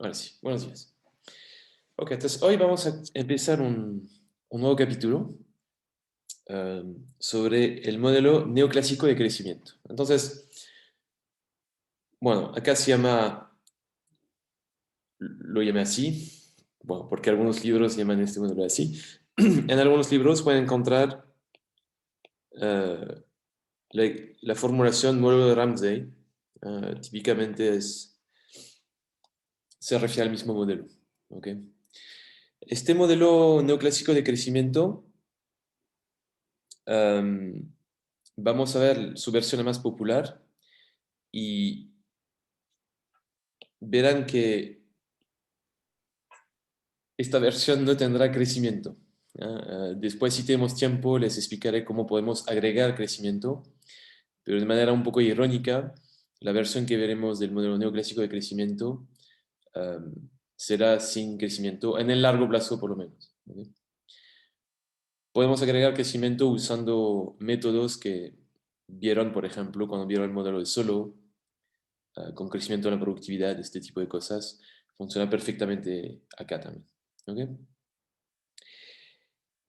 Ahora sí, buenos días. Ok, entonces hoy vamos a empezar un nuevo capítulo sobre el modelo neoclásico de crecimiento. Entonces, bueno, acá se llama, lo llamé así, bueno, porque algunos libros llaman este modelo así. En algunos libros pueden encontrar eh, la formulación modelo de Ramsey. Típicamente se refiere al mismo modelo. ¿Ok? Este modelo neoclásico de crecimiento, um, vamos a ver su versión más popular y verán que esta versión no tendrá crecimiento. Después, si tenemos tiempo, les explicaré cómo podemos agregar crecimiento, pero de manera un poco irónica, la versión que veremos del modelo neoclásico de crecimiento será sin crecimiento, en el largo plazo por lo menos. ¿Okay? Podemos agregar crecimiento usando métodos que vieron, por ejemplo, cuando vieron el modelo de Solow, con crecimiento de la productividad, este tipo de cosas, funciona perfectamente acá también. ¿Okay?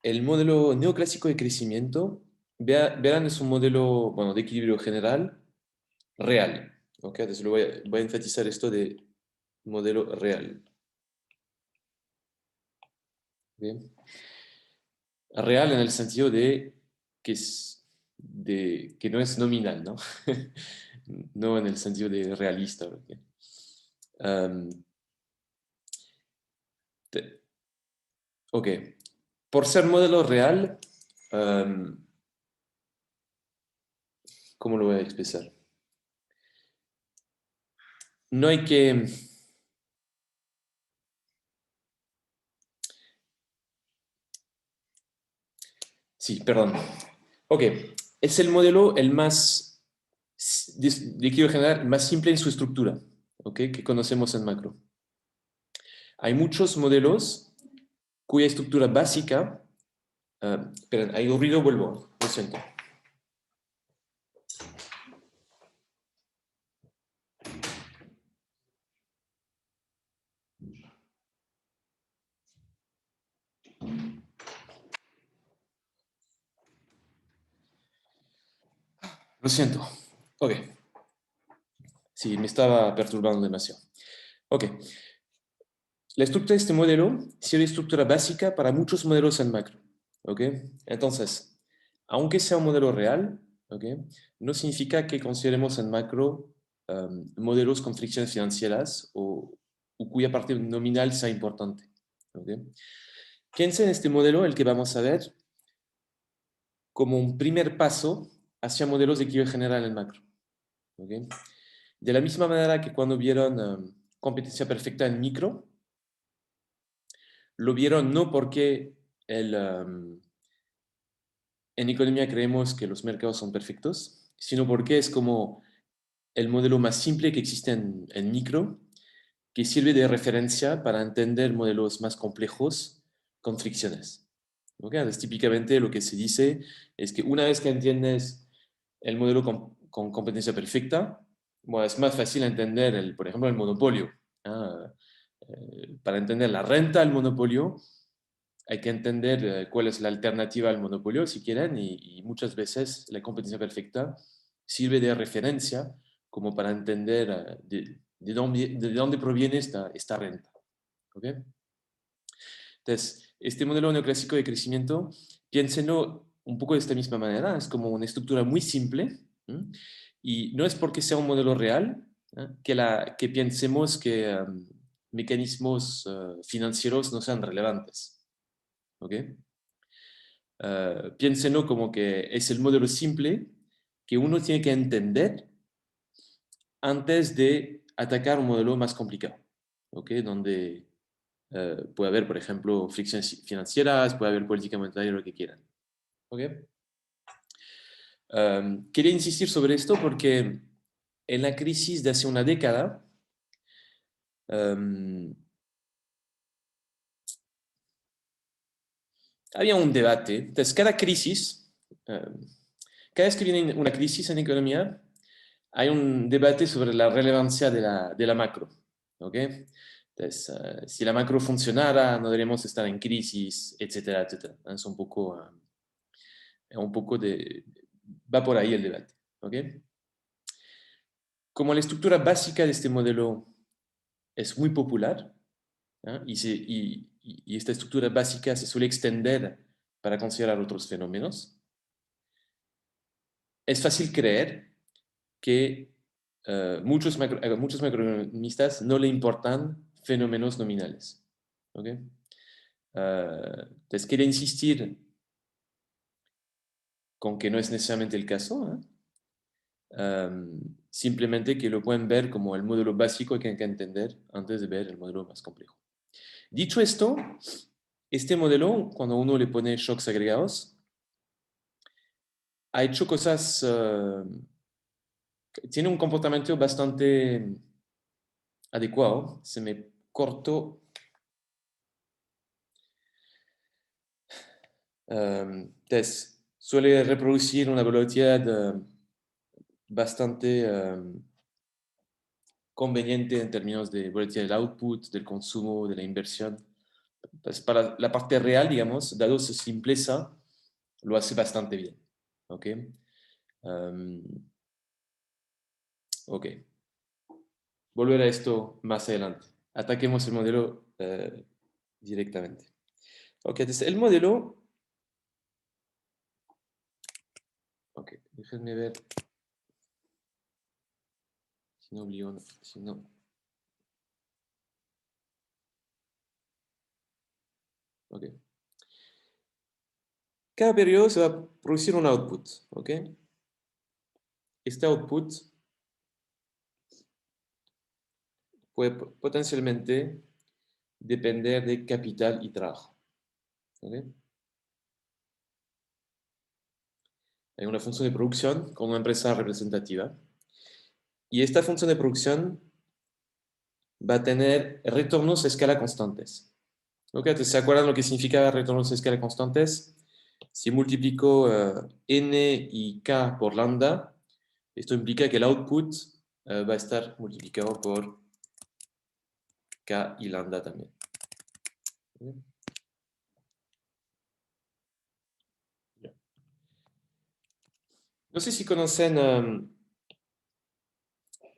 El modelo neoclásico de crecimiento, verán, es un modelo, bueno, de equilibrio general real. ¿Okay? Entonces voy a enfatizar esto de modelo real. ¿Bien? Real en el sentido de que no es nominal, ¿no? No en el sentido de realista. ¿Okay? Um, ok. Por ser modelo real, um, ¿cómo lo voy a expresar? No hay que... Sí, perdón. Ok, es el modelo el más, de equilibrio general, más simple en su estructura, ¿ok? Que conocemos en macro. Hay muchos modelos cuya estructura básica... esperen, hay un ruido, vuelvo, lo siento. Lo siento. Ok. Sí, me estaba perturbando demasiado. Ok. La estructura de este modelo es la estructura básica para muchos modelos en macro. ¿Ok? Entonces, aunque sea un modelo real, ¿ok? No significa que consideremos en macro modelos con fricciones financieras o cuya parte nominal sea importante. ¿Ok? Piensen en este modelo, el que vamos a ver, como un primer paso hacia modelos de equilibrio general en macro. ¿Ok? De la misma manera que cuando vieron competencia perfecta en micro, lo vieron no porque en economía creemos que los mercados son perfectos, sino porque es como el modelo más simple que existe en micro, que sirve de referencia para entender modelos más complejos con fricciones. ¿Okay? Entonces, típicamente lo que se dice es que una vez que entiendes el modelo con competencia perfecta, bueno, es más fácil entender, por ejemplo, el monopolio. Ah, para entender la renta del monopolio, hay que entender cuál es la alternativa al monopolio, si quieren, y muchas veces la competencia perfecta sirve de referencia como para entender de dónde proviene esta renta. ¿Okay? Entonces, este modelo neoclásico de crecimiento, piénsenlo un poco de esta misma manera, es como una estructura muy simple, ¿m? Y no es porque sea un modelo real que pensemos que mecanismos financieros no sean relevantes. ¿Ok? Piénsenlo como que es el modelo simple que uno tiene que entender antes de atacar un modelo más complicado, ¿ok? Donde puede haber, por ejemplo, fricciones financieras, puede haber política monetaria, lo que quieran. ¿Ok? Quería insistir sobre esto porque en la crisis de hace una década, um, había un debate. Entonces, cada crisis, cada vez que viene una crisis en economía, hay un debate sobre la relevancia de la macro. ¿Ok? Entonces, si la macro funcionara, no deberíamos estar en crisis, etcétera, etcétera. Es un poco de... Va por ahí el debate. ¿Ok? Como la estructura básica de este modelo es muy popular, ¿ah? Y esta estructura básica se suele extender para considerar otros fenómenos, es fácil creer que muchos macroeconomistas no le importan fenómenos nominales. ¿Ok? Entonces, quiere insistir con que no es necesariamente el caso, ¿eh? Simplemente que lo pueden ver como el modelo básico que hay que entender antes de ver el modelo más complejo. Dicho esto, este modelo, cuando uno le pone shocks agregados, ha hecho cosas, tiene un comportamiento bastante adecuado. Se me cortó. Entonces, suele reproducir una velocidad bastante conveniente en términos de volatilidad del output, del consumo, de la inversión. Pues para la parte real, digamos, dado su simpleza, lo hace bastante bien. ¿Ok? Um, ok. Volver a esto más adelante. Ataquemos el modelo directamente. Ok, entonces el modelo... Ok, déjenme ver si no obligo, si no... Ok. Cada periodo se va a producir un output. ¿Ok? Este output puede potencialmente depender de capital y trabajo. ¿Ok? Hay una función de producción con una empresa representativa. Y esta función de producción va a tener retornos a escala constantes. ¿Ok? Entonces, ¿se acuerdan lo que significa retornos a escala constantes? Si multiplico n y k por lambda, esto implica que el output va a estar multiplicado por k y lambda también. ¿Ok? No sé si conocen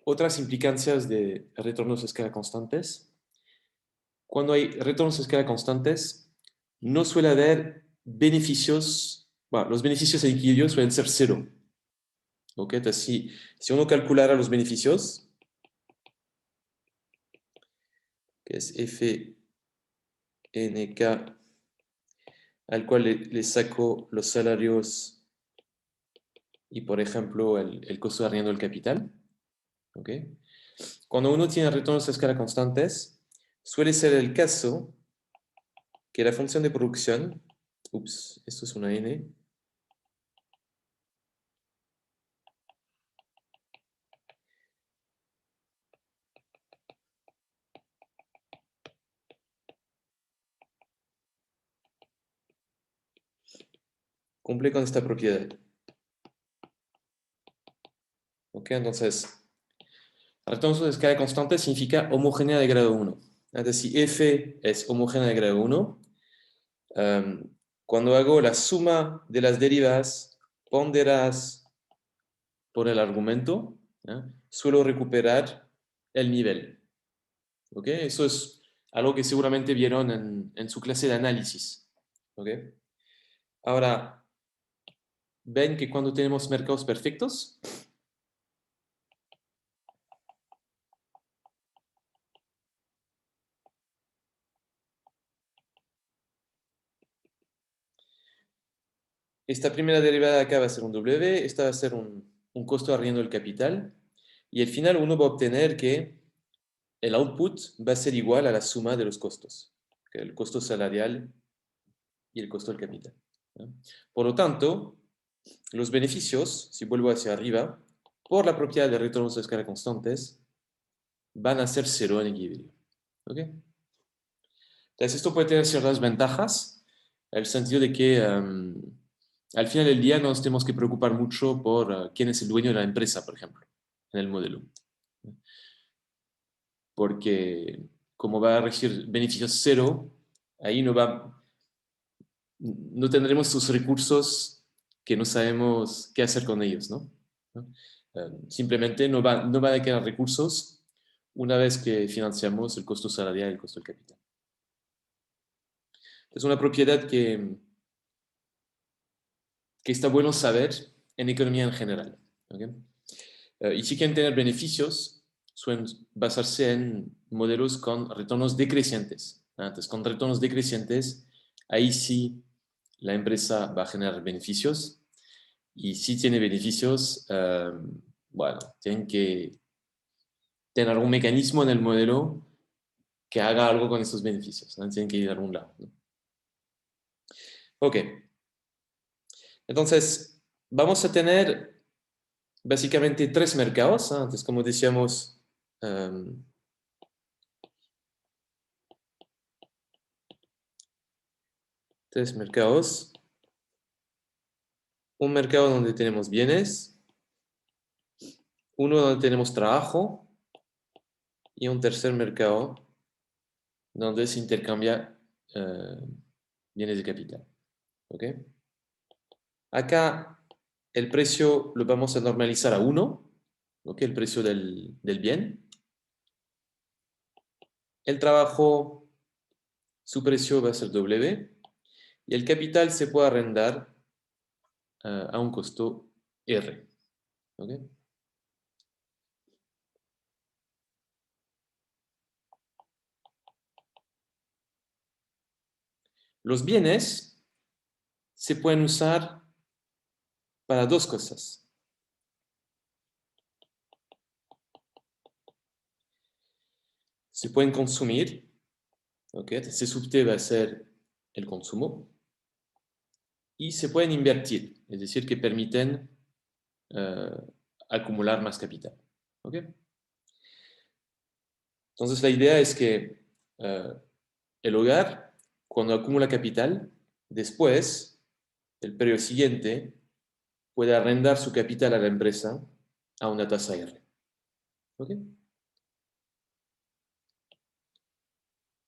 otras implicancias de retornos a escala constantes. Cuando hay retornos a escala constantes, no suele haber beneficios, bueno, los beneficios en equilibrio suelen ser cero. ¿Ok? Entonces, si uno calculara los beneficios, que es f n k, al cual le saco los salarios y, por ejemplo, el costo de arriendo del capital, ¿ok? Cuando uno tiene retornos a escala constantes, suele ser el caso que la función de producción, ups, esto es una n, cumple con esta propiedad. ¿Ok? Entonces, retornos a escala constante significa homogénea de grado 1. Entonces, si f es homogénea de grado 1, cuando hago la suma de las derivadas ponderadas por el argumento, ¿ya? Suelo recuperar el nivel. ¿Ok? Eso es algo que seguramente vieron en su clase de análisis. ¿Ok? Ahora, ven que cuando tenemos mercados perfectos, esta primera derivada de acá va a ser un W, esta va a ser un costo de arriendo del capital, y al final uno va a obtener que el output va a ser igual a la suma de los costos, que el costo salarial y el costo del capital. ¿No? Por lo tanto, los beneficios, si vuelvo hacia arriba, por la propiedad de retornos a escala constantes, van a ser cero en equilibrio. ¿Ok? Entonces, esto puede tener ciertas ventajas, en el sentido de que al final del día no nos tenemos que preocupar mucho por quién es el dueño de la empresa, por ejemplo, en el modelo. Porque como va a recibir beneficios cero, ahí no tendremos sus recursos que no sabemos qué hacer con ellos, ¿no? Simplemente no va a quedar recursos una vez que financiamos el costo salarial y el costo del capital. Es una propiedad que está bueno saber en economía en general. ¿Okay? Y si quieren tener beneficios, suelen basarse en modelos con retornos decrecientes. Entonces, con retornos decrecientes, ahí sí la empresa va a generar beneficios. Y si tiene beneficios, bueno, tienen que tener algún mecanismo en el modelo que haga algo con esos beneficios, ¿no? Tienen que ir a algún lado, ¿no? Ok, entonces vamos a tener básicamente tres mercados, ¿no? Entonces, como decíamos, tres mercados. Un mercado donde tenemos bienes, uno donde tenemos trabajo y un tercer mercado donde se intercambia eh, bienes de capital. ¿Ok? Acá el precio lo vamos a normalizar a 1, ¿ok? El precio del bien. El trabajo, su precio va a ser W y el capital se puede arrendar a un costo R. ¿Ok? Los bienes se pueden usar para dos cosas. Se pueden consumir, ¿ok? Ese subte va a ser el consumo, y se pueden invertir, es decir, que permiten eh, acumular más capital. ¿Ok? Entonces la idea es que eh, el hogar, cuando acumula capital, después, el periodo siguiente, puede arrendar su capital a la empresa a una tasa R. ¿Ok?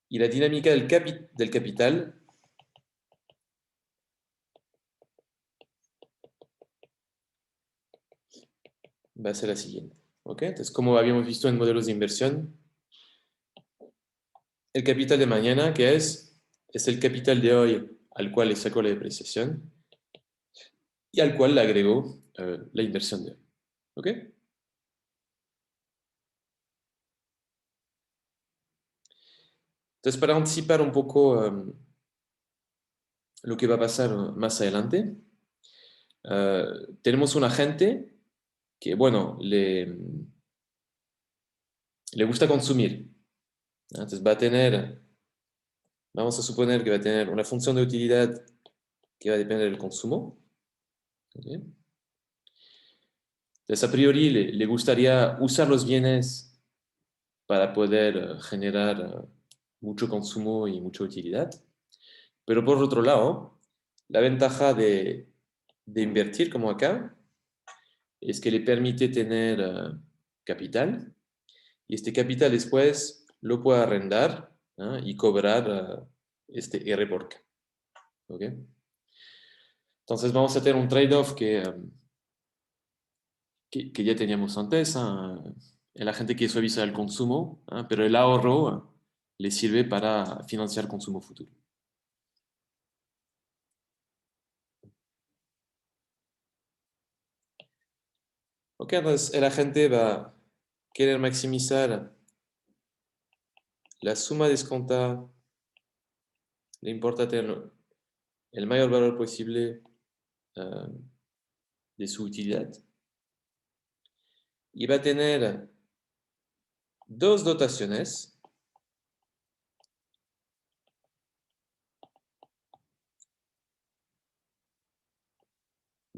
Y la dinámica del capital va a ser la siguiente. ¿Ok? Entonces, como habíamos visto en modelos de inversión, el capital de mañana, que es el capital de hoy al cual le sacó la depreciación y al cual le agregó la inversión de hoy. ¿Ok? Entonces, para anticipar un poco lo que va a pasar más adelante, tenemos un agente que, bueno, le gusta consumir. Entonces, vamos a suponer que va a tener una función de utilidad que va a depender del consumo. ¿Ok? Entonces, a priori, le gustaría usar los bienes para poder generar mucho consumo y mucha utilidad. Pero por otro lado, la ventaja de invertir como acá es que le permite tener capital y este capital después lo puede arrendar, ¿no? Y cobrar este R por K. ¿Ok? Entonces vamos a tener un trade-off que ya teníamos antes. La gente que suaviza el consumo, pero el ahorro le sirve para financiar consumo futuro. Ok, entonces el agente va a querer maximizar la suma descontada, le importa tener el mayor valor posible eh, de su utilidad y va a tener dos dotaciones.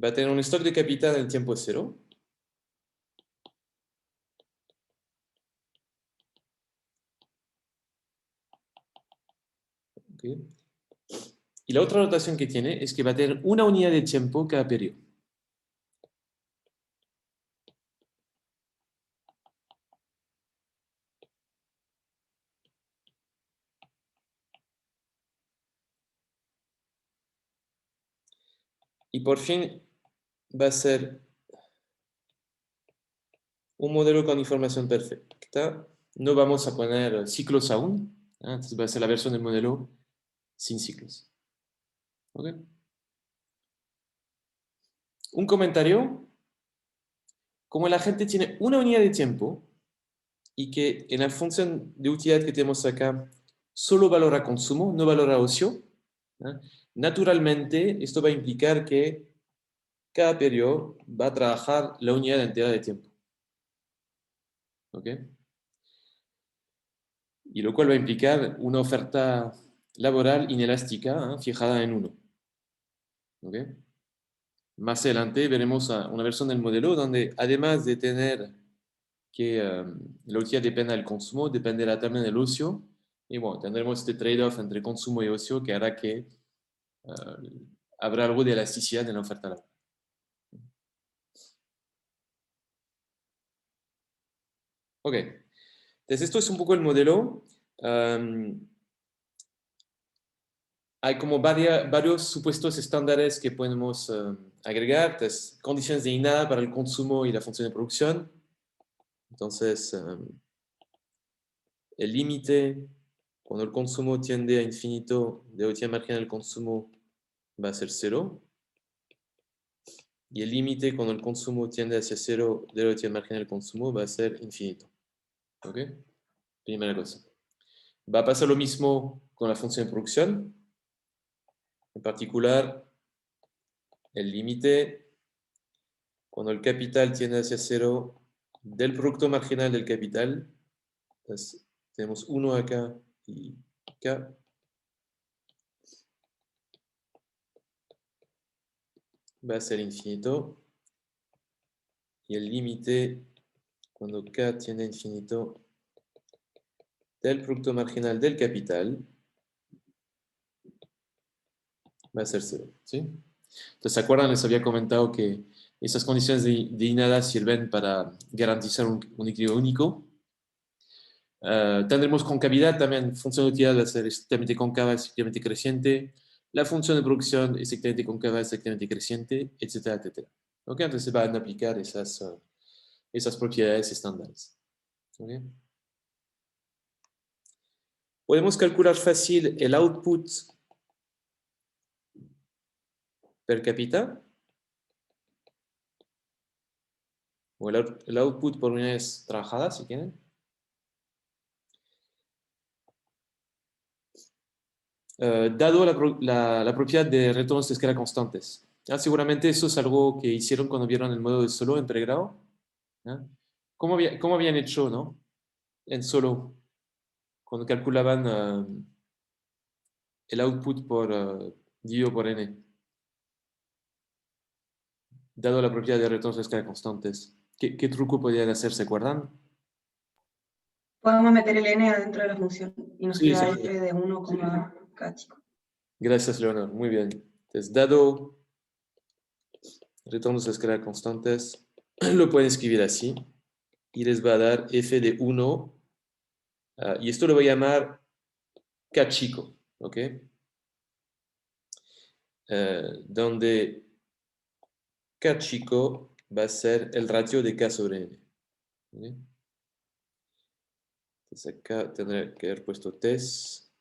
Va a tener un stock de capital en el tiempo cero. ¿Ok? Y la otra dotación que tiene es que va a tener una unidad de tiempo cada periodo. Y por fin va a ser un modelo con información perfecta. No vamos a poner ciclos aún. Entonces va a ser la versión del modelo sin ciclos. ¿Ok? Un comentario. Como la gente tiene una unidad de tiempo y que en la función de utilidad que tenemos acá solo valora consumo, no valora ocio, ¿ah? Naturalmente esto va a implicar que cada periodo va a trabajar la unidad entera de tiempo. ¿Ok? Y lo cual va a implicar una oferta laboral inelástica, fijada en uno. ¿Ok? Más adelante veremos una versión del modelo donde además de tener que la utilidad depende del consumo, dependerá también del ocio. Y bueno, tendremos este trade-off entre consumo y ocio que hará que habrá algo de elasticidad en la oferta laboral. Ok, entonces esto es un poco el modelo. Hay como varios supuestos estándares que podemos agregar. Entonces, condiciones de nada para el consumo y la función de producción. Entonces, el límite, cuando el consumo tiende a infinito, de utilidad marginal del consumo va a ser cero. Y el límite, cuando el consumo tiende hacia cero, de la utilidad marginal del consumo va a ser infinito. ¿Ok? Primera cosa. Va a pasar lo mismo con la función de producción. En particular, el límite, cuando el capital tiende hacia cero, del producto marginal del capital, pues, tenemos 1 acá y acá, va a ser infinito. Y el límite, cuando k tiende a infinito, del producto marginal del capital, va a ser cero. ¿Sí? Entonces, ¿se acuerdan? Les había comentado que esas condiciones de nada sirven para garantizar un equilibrio único. Tendremos concavidad también, función de utilidad va a ser estrictamente cóncava, estrictamente creciente. La función de producción estrictamente cóncava, estrictamente creciente, etcétera, etcétera. ¿Ok? Entonces se van a aplicar esas propiedades estándares. ¿Ok? Podemos calcular fácil el output per cápita, o el output por unidades trabajadas, si quieren. Dado la propiedad de retornos de escala constantes. Seguramente eso es algo que hicieron cuando vieron el modo de Solow en pregrado. ¿Ah? ¿Cómo habían hecho, no? En Solow, cuando calculaban el output por dividido por n, dado la propiedad de retornos de escala constantes. ¿Qué truco podían hacer? ¿Se acuerdan? Podemos meter el n adentro de la función y nos Sí, queda sí. f de 1, k chico. Gracias, Leonor. Muy bien. Entonces, dado retornos de escala constantes, lo pueden escribir así y les va a dar f de 1 y esto lo voy a llamar k chico, ¿ok? Donde k chico va a ser el ratio de k sobre n. ¿Ok? Entonces acá tendré que haber puesto test.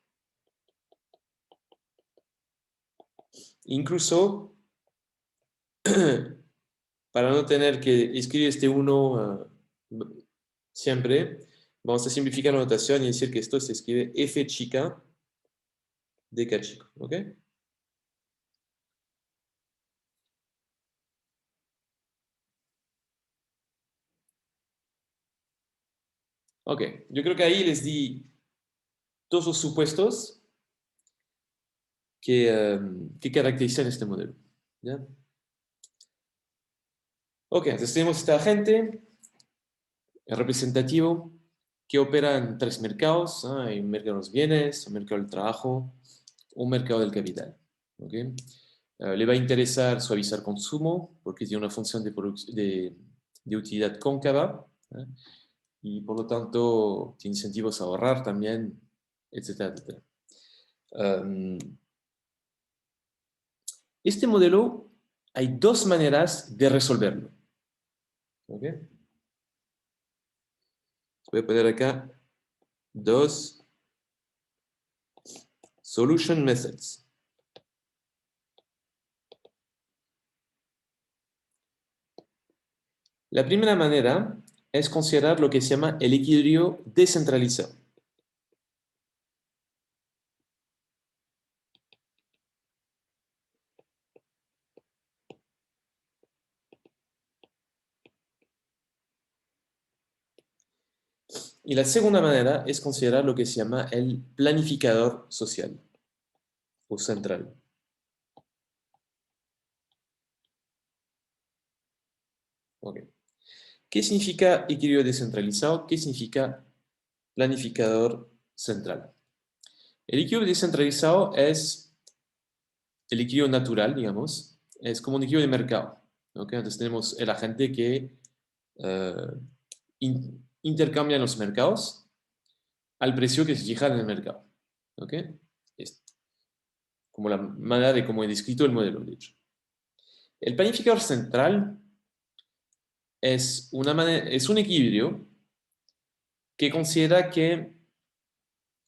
Incluso, para no tener que escribir este 1 siempre, vamos a simplificar la notación y decir que esto se escribe f chica de k chico. ¿Ok? Ok, yo creo que ahí les di todos los supuestos que caracterizan este modelo. ¿Ya? Ok, entonces tenemos este agente representativo que opera en tres mercados. Hay un mercado de los bienes, un mercado del trabajo, un mercado del capital. ¿Okay? Le va a interesar suavizar consumo porque tiene una función de utilidad cóncava y por lo tanto tiene incentivos a ahorrar también, etcétera, etcétera. Este modelo hay dos maneras de resolverlo. ¿Ok? Voy a poner acá dos solution methods. La primera manera es considerar lo que se llama el equilibrio descentralizado. Y la segunda manera es considerar lo que se llama el planificador social o central. Ok. ¿Qué significa equilibrio descentralizado? ¿Qué significa planificador central? El equilibrio descentralizado es el equilibrio natural, digamos, es como un equilibrio de mercado. ¿Ok? Entonces tenemos el agente que eh, intercambia en los mercados al precio que se fija en el mercado. ¿Ok? Es como la manera de cómo he descrito el modelo, de hecho. El planificador central es un equilibrio que considera que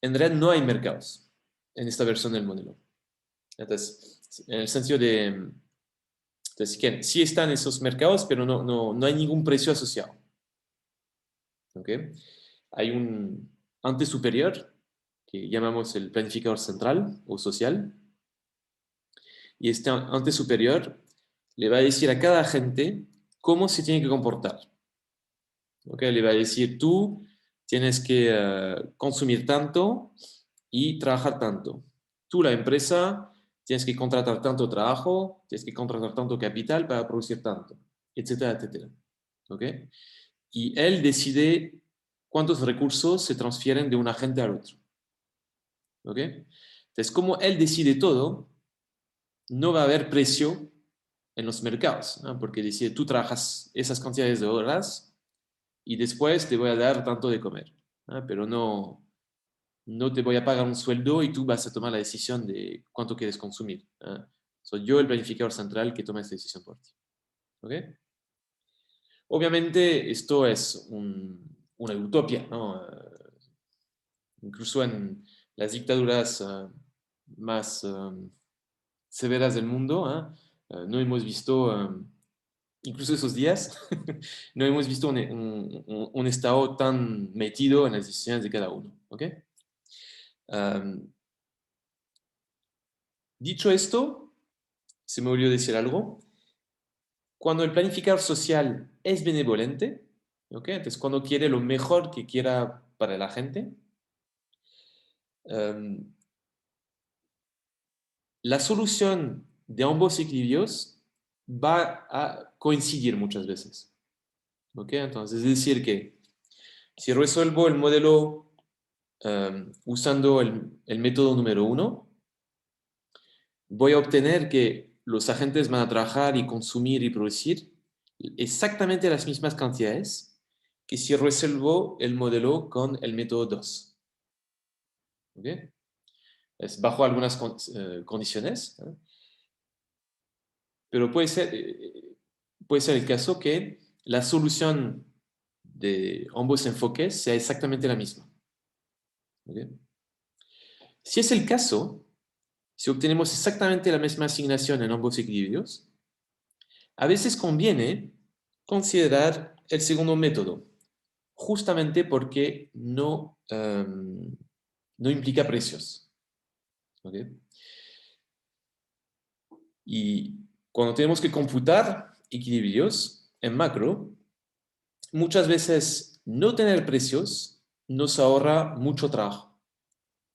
en realidad no hay mercados en esta versión del modelo. Entonces, en el sentido de, entonces, que sí están esos mercados, pero no hay ningún precio asociado. ¿Ok? Hay un ente superior que llamamos el planificador central o social, y este ente superior le va a decir a cada agente cómo se tiene que comportar. ¿Ok? Le va a decir, tú tienes que consumir tanto y trabajar tanto. Tú, la empresa, tienes que contratar tanto trabajo, tienes que contratar tanto capital para producir tanto, etcétera, etcétera. ¿Ok? Y él decide cuántos recursos se transfieren de un agente al otro. ¿Ok? Entonces, como él decide todo, no va a haber precio en los mercados, ¿no? Porque decide, tú trabajas esas cantidades de horas y después te voy a dar tanto de comer, ¿no? Pero no te voy a pagar un sueldo y tú vas a tomar la decisión de cuánto quieres consumir, ¿no? Soy yo el planificador central que toma esta decisión por ti. ¿Ok? Obviamente esto es una utopía, ¿no? Incluso en las dictaduras más severas del mundo, no hemos visto, incluso esos días, no hemos visto un Estado tan metido en las decisiones de cada uno. ¿Ok? Um, Dicho esto, se me olvidó decir algo. Cuando el planificador social es benevolente, ¿ok? Entonces cuando quiere lo mejor que quiera para la gente, um, la solución de ambos equilibrios va a coincidir muchas veces. ¿Ok? Entonces, es decir, que si resuelvo el modelo usando el método número uno, voy a obtener que los agentes van a trabajar y consumir y producir exactamente las mismas cantidades que si resuelvo el modelo con el método 2. ¿Ok? Es bajo algunas condiciones, ¿eh? Pero puede ser el caso que la solución de ambos enfoques sea exactamente la misma. ¿Ok? Si es el caso, si obtenemos exactamente la misma asignación en ambos equilibrios, a veces conviene considerar el segundo método, justamente porque no implica precios. ¿Ok? Y cuando tenemos que computar equilibrios en macro, muchas veces no tener precios nos ahorra mucho trabajo.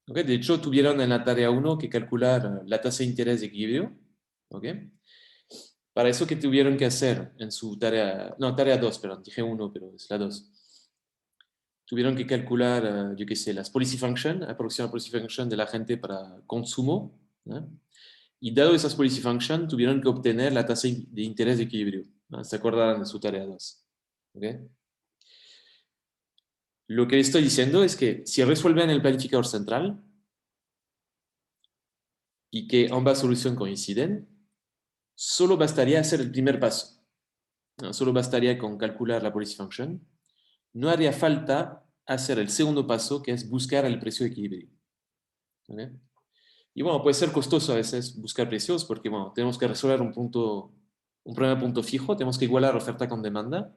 ¿Ok? De hecho, tuvieron en la tarea uno que calcular la tasa de interés de equilibrio. ¿Ok? Para eso, ¿qué tuvieron que hacer en su tarea? No, tarea 2, perdón, dije uno, pero es la 2. Tuvieron que calcular, yo qué sé, las policy function, aproximar policy function de la gente para consumo, ¿no? Y dado esas policy function, tuvieron que obtener la tasa de interés de equilibrio, ¿no? ¿Se acuerdan de su tarea 2? ¿Ok? Lo que estoy diciendo es que si resuelven el planificador central y que ambas soluciones coinciden, solo bastaría hacer el primer paso. ¿No? Solo bastaría con calcular la policy function. No haría falta hacer el segundo paso, que es buscar el precio de equilibrio. ¿Vale? Y bueno, puede ser costoso a veces buscar precios porque bueno, tenemos que resolver un problema punto fijo, tenemos que igualar oferta con demanda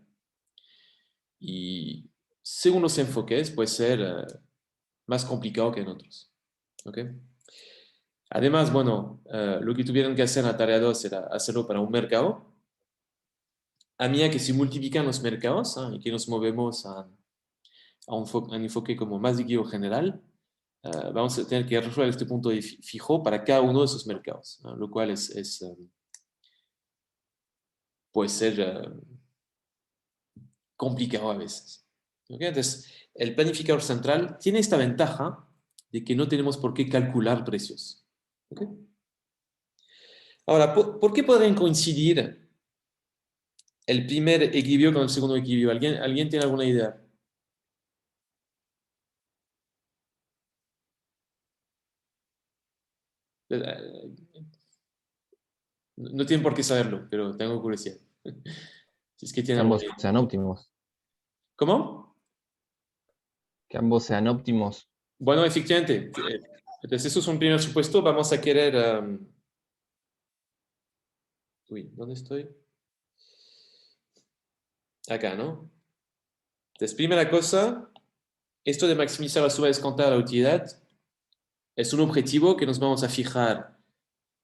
y según los enfoques puede ser más complicado que en otros. ¿Ok? Además, bueno, lo que tuvieron que hacer en la tarea 2 era hacerlo para un mercado. A medida que se multiplican los mercados y que nos movemos a un enfoque como más de equilibrio general, vamos a tener que resolver este punto de fijo para cada uno de esos mercados, lo cual puede ser complicado a veces. ¿Okay? Entonces, el planificador central tiene esta ventaja de que no tenemos por qué calcular precios. ¿Okay? Ahora, ¿por qué podrían coincidir el primer equilibrio con el segundo equilibrio? ¿Alguien tiene alguna idea? No tienen por qué saberlo, pero tengo curiosidad. Si es que Que tienen alguna ambos idea. sean óptimos. ¿Cómo? Que ambos sean óptimos. Bueno, efectivamente. Entonces, eso es un primer supuesto. Vamos a querer... uy, ¿dónde estoy? Acá, ¿no? Entonces, primera cosa, esto de maximizar la suma descontada de la utilidad es un objetivo que nos vamos a fijar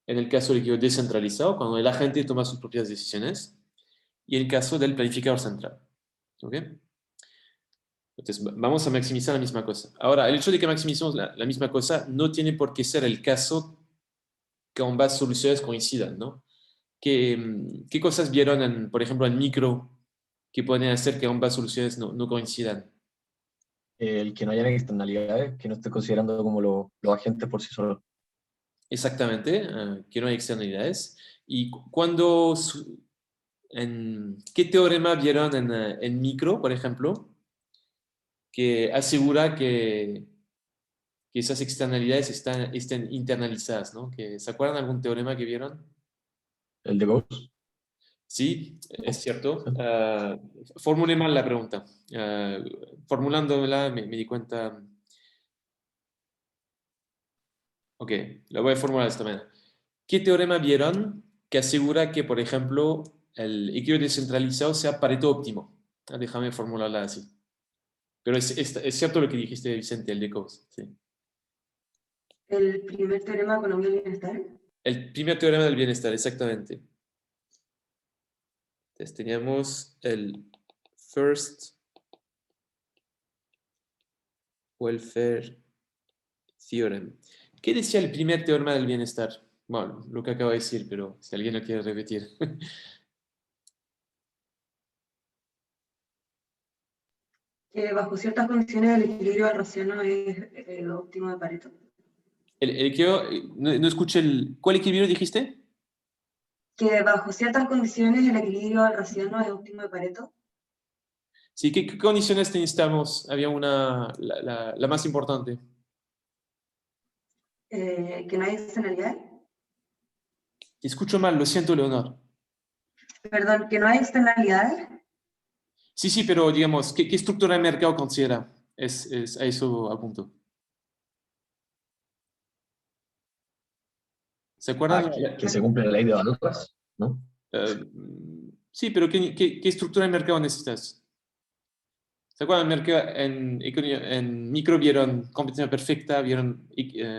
en el caso del equilibrio descentralizado, cuando el agente toma sus propias decisiones, y en el caso del planificador central. ¿Ok? Entonces, vamos a maximizar la misma cosa. Ahora, el hecho de que maximicemos la misma cosa no tiene por qué ser el caso que ambas soluciones coincidan, ¿no? ¿Qué cosas vieron, por ejemplo, en micro que pueden hacer que ambas soluciones no coincidan? El que no hayan externalidades, que no esté considerando como los agentes por sí solos. Exactamente, que no hay externalidades. ¿Y cuando, qué teorema vieron en micro, por ejemplo, que asegura que esas externalidades estén internalizadas, ¿no? ¿Se acuerdan algún teorema que vieron? El de Gauss. Sí, es cierto. Sí. Formulé mal la pregunta. Formulándola me di cuenta. Ok, la voy a formular de esta manera. ¿Qué teorema vieron que asegura que, por ejemplo, el equilibrio descentralizado sea Pareto óptimo? Déjame formularla así. Pero es cierto lo que dijiste, Vicente, el de Coase. Sí. El primer teorema de economía del bienestar. El primer teorema del bienestar, exactamente. Entonces teníamos el First Welfare Theorem. ¿Qué decía el primer teorema del bienestar? Bueno, lo que acabo de decir, pero si alguien lo quiere repetir. Que bajo ciertas condiciones el equilibrio alraciano es lo óptimo de Pareto. El equilibrio, no escuché ¿cuál equilibrio dijiste? Que bajo ciertas condiciones el equilibrio alraciano es óptimo de Pareto. Sí, ¿qué condiciones necesitamos? Había la más importante. Que no hay externalidades. Te escucho mal, lo siento, Leonor. Perdón, que no hay externalidades. Sí, pero digamos, ¿qué estructura de mercado considera? A eso apunto. ¿Se acuerdan? Que se cumple la ley de Van-Alpers, ¿no? Eh, sí, pero ¿qué estructura de mercado necesitas? ¿Se acuerdan? En micro vieron competencia perfecta, vieron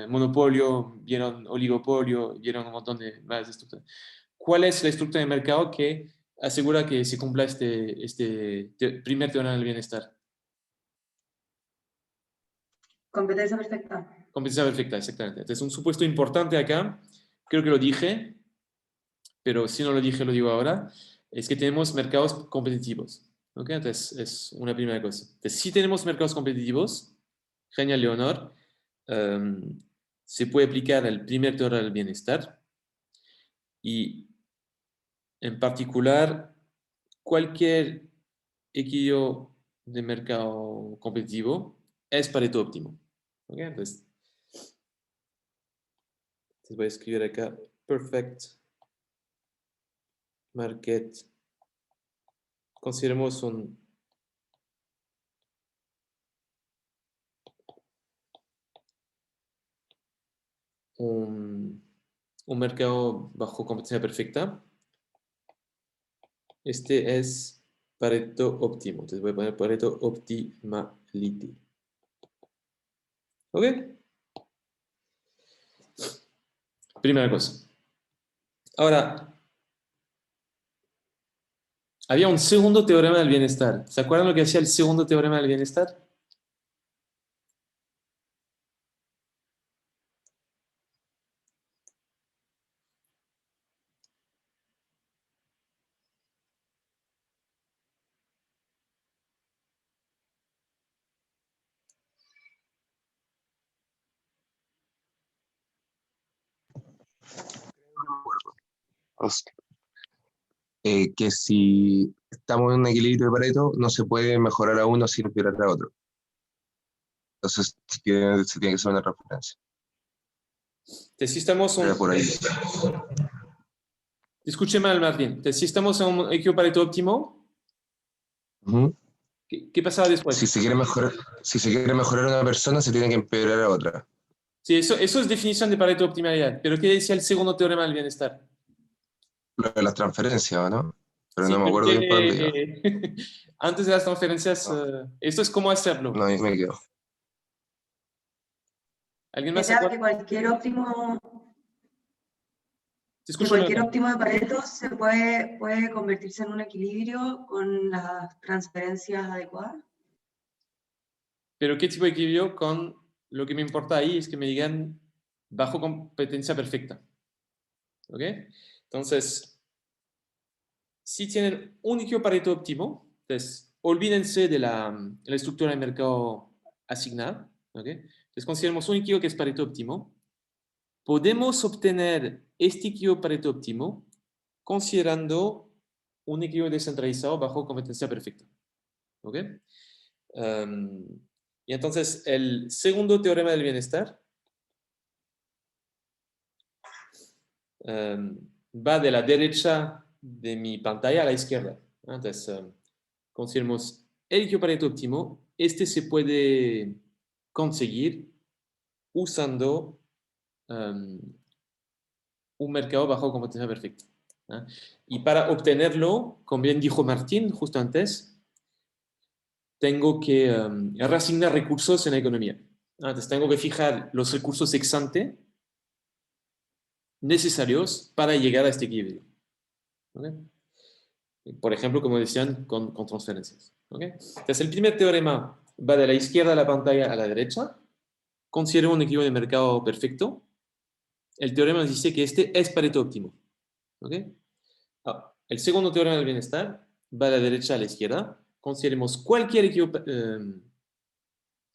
monopolio, vieron oligopolio, vieron un montón de más estructuras. ¿Cuál es la estructura de mercado que asegura que se cumpla este primer teorema del bienestar? Competencia perfecta. Competencia perfecta, exactamente. Entonces, un supuesto importante acá, creo que lo dije, pero si no lo dije, lo digo ahora, es que tenemos mercados competitivos. ¿Ok? Entonces, es una primera cosa. Entonces, si tenemos mercados competitivos, genial, Leonor, se puede aplicar el primer teorema del bienestar y, en particular, cualquier equilibrio de mercado competitivo es Pareto óptimo. ¿Ok? Entonces voy a escribir acá perfect market. Consideremos un mercado bajo competencia perfecta. Este es Pareto óptimo. Entonces voy a poner Pareto optimality. ¿Ok? Primera cosa. Ahora, había un segundo teorema del bienestar. ¿Se acuerdan lo que hacía el segundo teorema del bienestar? Que si estamos en un equilibrio de Pareto, no se puede mejorar a uno sin empeorar a otro. Entonces, se tiene que hacer una referencia. Entonces, si estamos Era por ahí. Escuche mal, Martín. Entonces, si estamos en un equilibrio Pareto óptimo, Ujú. ¿qué pasaba después? Si se quiere mejorar a una persona, se tiene que empeorar a otra. Sí, eso es definición de Pareto optimalidad. Pero ¿qué decía el segundo teorema del bienestar? Lo de las transferencias, ¿o no? Pero Sí, no me pero acuerdo bien para dónde iba. antes de las transferencias, esto es cómo hacerlo. No, ahí me quedo. ¿Alguien más se Era acuerda? que cualquier óptimo Te que escucho, cualquier Leonardo. óptimo de Pareto se puede convertirse en un equilibrio con las transferencias adecuadas. Pero ¿qué tipo de equilibrio? Con lo que me importa ahí es que me digan bajo competencia perfecta. ¿Ok? Entonces, si tienen un equilibrio Pareto óptimo, entonces olvídense de la estructura de mercado asignada. ¿Ok? Entonces consideremos un equilibrio que es Pareto óptimo. Podemos obtener este equilibrio Pareto óptimo considerando un equilibrio descentralizado bajo competencia perfecta. ¿Ok? Um, y entonces el segundo teorema del bienestar va de la derecha de mi pantalla a la izquierda. Entonces, consideremos el equilibrio Pareto óptimo. Este se puede conseguir usando un mercado bajo competencia perfecta. Y para obtenerlo, como bien dijo Martín justo antes, tengo que reasignar recursos en la economía. Entonces, tengo que fijar los recursos ex ante necesarios para llegar a este equilibrio. ¿Okay? Por ejemplo, como decían, con transferencias. ¿Okay? Entonces, el primer teorema va de la izquierda de la pantalla a la derecha. Considero un equilibrio de mercado perfecto. El teorema nos dice que este es Pareto óptimo. ¿Okay? El segundo teorema del bienestar va de la derecha a la izquierda. Consideremos cualquier equilibrio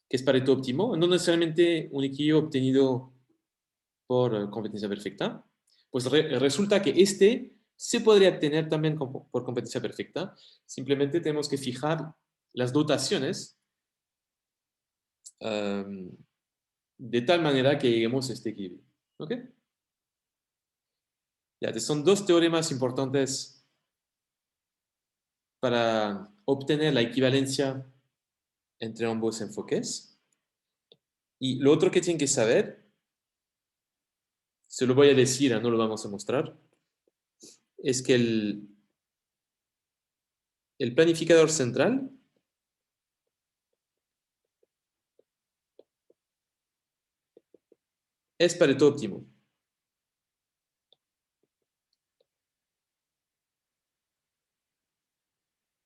que es Pareto óptimo, no necesariamente un equilibrio obtenido por competencia perfecta. Pues resulta que este se podría obtener también por competencia perfecta. Simplemente tenemos que fijar las dotaciones de tal manera que lleguemos a este equilibrio. ¿Ok? Ya, son dos teoremas importantes para obtener la equivalencia entre ambos enfoques. Y lo otro que tienen que saber, se lo voy a decir, no lo vamos a mostrar, es que el planificador central es Pareto óptimo.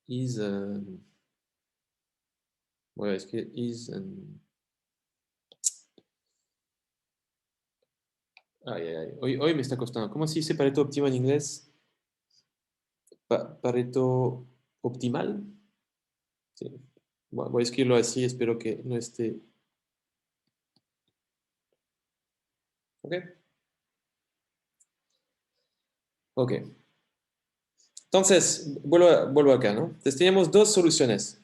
Is, voy a escribir is, ay, ay, ay. Hoy me está costando. ¿Cómo se dice Pareto óptimo en inglés? Pareto optimal. Sí. Bueno, voy a escribirlo así, espero que no esté. ¿Ok? Ok. Entonces, vuelvo acá, ¿no? Entonces teníamos dos soluciones.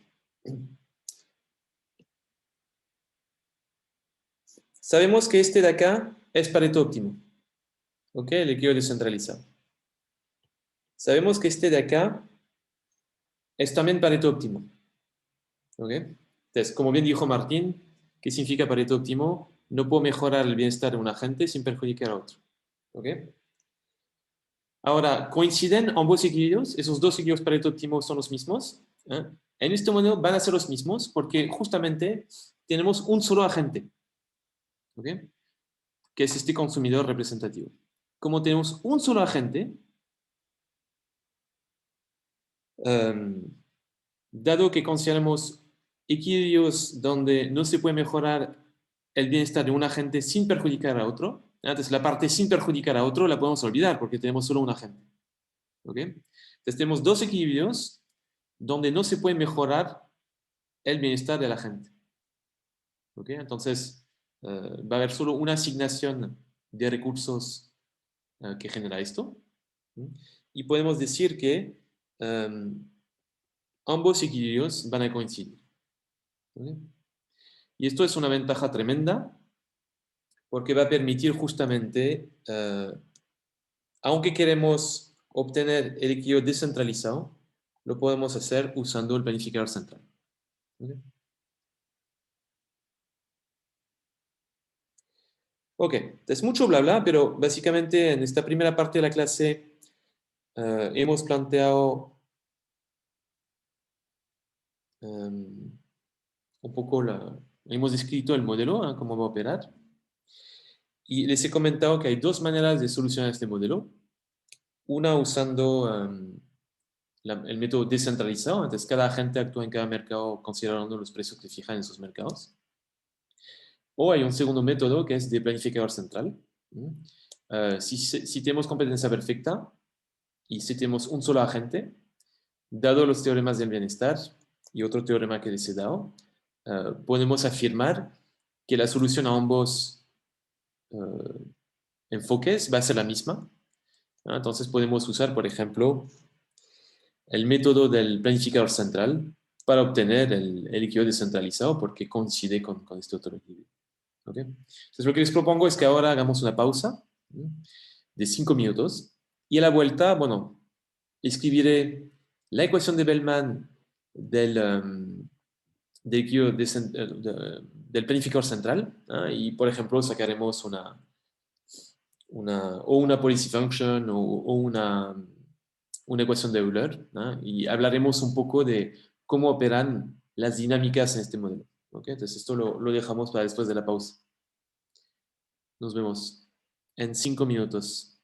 Sabemos que este de acá es Pareto óptimo. ¿Ok? El equilibrio descentralizado. sabemos que este de acá es también Pareto óptimo. ¿Ok? Entonces, como bien dijo Martín, ¿qué significa Pareto óptimo? No puedo mejorar el bienestar de una gente sin perjudicar a otro. ¿Ok? Ahora, ¿coinciden ambos equilibrios? ¿Esos dos equilibrios Pareto óptimo son los mismos? ¿Eh? En este modelo van a ser los mismos porque justamente tenemos un solo agente. ¿Ok? Que es este consumidor representativo. Como tenemos un solo agente, dado que consideramos equilibrios donde no se puede mejorar el bienestar de un agente sin perjudicar a otro, entonces la parte sin perjudicar a otro la podemos olvidar porque tenemos solo un agente. ¿Ok? Entonces tenemos dos equilibrios donde no se puede mejorar el bienestar de la gente. ¿Ok? Entonces va a haber solo una asignación de recursos que genera esto. Y podemos decir que ambos equilibrios van a coincidir. ¿Ok? Y esto es una ventaja tremenda porque va a permitir justamente, aunque queremos obtener el equilibrio descentralizado, lo podemos hacer usando el planificador central. ¿Ok? Ok, es mucho bla bla, pero básicamente en esta primera parte de la clase hemos planteado un poco hemos descrito el modelo, cómo va a operar, y les he comentado que hay dos maneras de solucionar este modelo. Una usando el método descentralizado, entonces cada agente actúa en cada mercado considerando los precios que fijan en esos mercados. O hay un segundo método que es de planificador central. Si tenemos competencia perfecta y si tenemos un solo agente, dado los teoremas del bienestar y otro teorema que les he dado, podemos afirmar que la solución a ambos enfoques va a ser la misma. Entonces podemos usar, por ejemplo, el método del planificador central para obtener el equilibrio descentralizado porque coincide con este otro equilibrio. ¿Okay? Entonces lo que les propongo es que ahora hagamos una pausa de 5 minutos y a la vuelta, bueno, escribiré la ecuación de Bellman del planificador central y, por ejemplo, sacaremos una policy function o una ecuación de Euler, y hablaremos un poco de cómo operan las dinámicas en este modelo. ¿Okay? Entonces esto lo dejamos para después de la pausa. Nos vemos en 5 minutos.